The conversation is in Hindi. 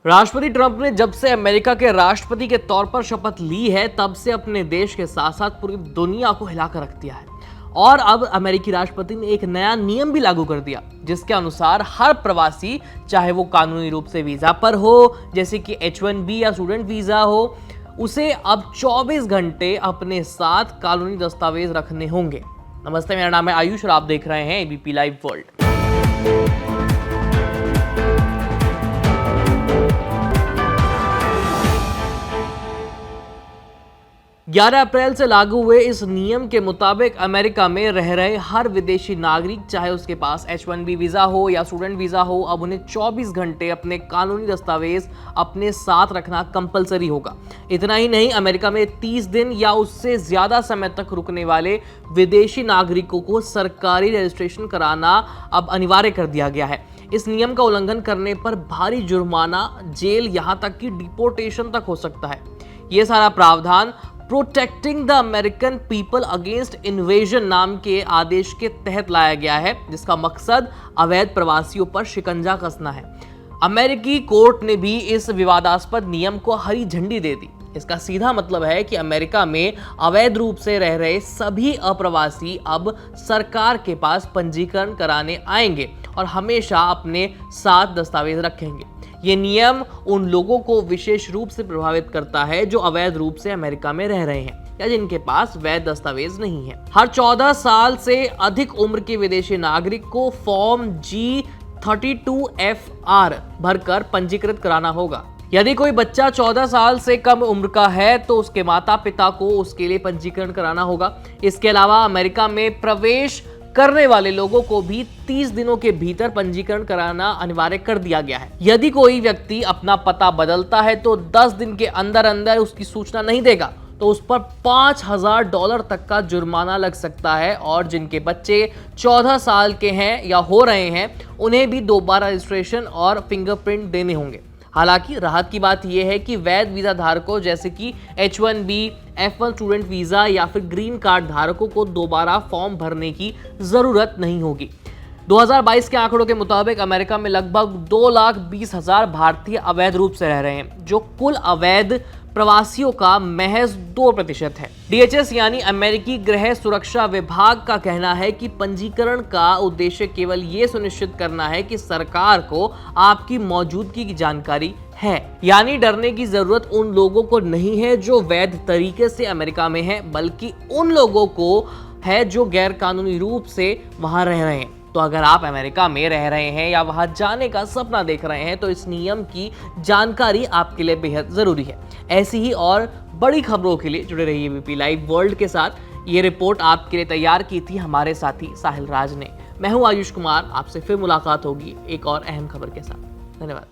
राष्ट्रपति ट्रंप ने जब से अमेरिका के राष्ट्रपति के तौर पर शपथ ली है, तब से अपने देश के साथ साथ पूरी दुनिया को हिलाकर रख दिया है। और अब अमेरिकी राष्ट्रपति ने एक नया नियम भी लागू कर दिया, जिसके अनुसार हर प्रवासी, चाहे वो कानूनी रूप से वीजा पर हो, जैसे कि H1B या स्टूडेंट वीजा हो, उसे अब 24 घंटे अपने साथ कानूनी दस्तावेज रखने होंगे। नमस्ते, मेरा नाम है आयुष और आप देख रहे हैं एबीपी लाइव वर्ल्ड। 11 अप्रैल से लागू हुए इस नियम के मुताबिक अमेरिका में रह रहे हर विदेशी नागरिक, चाहे उसके पास H1B वीजा हो या स्टूडेंट वीजा हो, अब उन्हें 24 घंटे अपने कानूनी दस्तावेज अपने साथ रखना कंपलसरी होगा। इतना ही नहीं, अमेरिका में 30 दिन या उससे ज्यादा समय तक रुकने वाले विदेशी नागरिकों को सरकारी रजिस्ट्रेशन कराना अब अनिवार्य कर दिया गया है। इस नियम का उल्लंघन करने पर भारी जुर्माना, जेल, यहां तक कि डिपोर्टेशन तक हो सकता है। यह सारा प्रावधान protecting the American people against invasion नाम के आदेश के तहत लाया गया है, जिसका मकसद अवैध प्रवासियों पर शिकंजा कसना है। अमेरिकी कोर्ट ने भी इस विवादास्पद नियम को हरी झंडी दे दी। इसका सीधा मतलब है कि अमेरिका में अवैध रूप से रह रहे सभी अप्रवासी अब सरकार के पास पंजीकरण कराने आएंगे और हमेशा अपने साथ दस्तावेज रखेंगे। ये नियम उन लोगों को विशेष रूप से प्रभावित करता है जो अवैध रूप से अमेरिका में रह रहे हैं या जिनके पास वैध दस्तावेज नहीं है। हर 14 साल से अधिक उम्र के विदेशी नागरिक को फॉर्म G32FR भरकर पंजीकृत कराना होगा। यदि कोई बच्चा 14 साल से कम उम्र का है तो उसके माता पिता को उसके लिए पंजीकरण कराना होगा। इसके अलावा अमेरिका में प्रवेश करने वाले लोगों को भी 30 दिनों के भीतर पंजीकरण कराना अनिवार्य कर दिया गया है। यदि कोई व्यक्ति अपना पता बदलता है तो 10 दिन के अंदर अंदर उसकी सूचना नहीं देगा तो उस पर $5000 तक का जुर्माना लग सकता है। और जिनके बच्चे 14 साल के हैं या हो रहे हैं, उन्हें भी दोबारा रजिस्ट्रेशन और फिंगरप्रिंट देने होंगे। हालांकि राहत की बात यह है कि वैध वीजा धारकों जैसे कि H1B, F1 स्टूडेंट वीजा या फिर ग्रीन कार्ड धारकों को दोबारा फॉर्म भरने की जरूरत नहीं होगी। 2022 के आंकड़ों के मुताबिक अमेरिका में लगभग 2,20,000 भारतीय अवैध रूप से रह रहे हैं, जो कुल अवैध प्रवासियों का महज 2% है। DHS यानी अमेरिकी गृह सुरक्षा विभाग का कहना है कि पंजीकरण का उद्देश्य केवल ये सुनिश्चित करना है कि सरकार को आपकी मौजूदगी की जानकारी है। यानी डरने की जरूरत उन लोगों को नहीं है जो वैध तरीके से अमेरिका में हैं, बल्कि उन लोगों को है जो गैर कानूनी रूप से वहां रह रहे हैं। तो अगर आप अमेरिका में रह रहे हैं या वहां जाने का सपना देख रहे हैं तो इस नियम की जानकारी आपके लिए बेहद जरूरी है। ऐसी ही और बड़ी खबरों के लिए जुड़े रहिए एबीपी लाइव वर्ल्ड के साथ। ये रिपोर्ट आपके लिए तैयार की थी हमारे साथी साहिल राज ने। मैं हूं आयुष कुमार, आपसे फिर मुलाकात होगी एक और अहम खबर के साथ। धन्यवाद।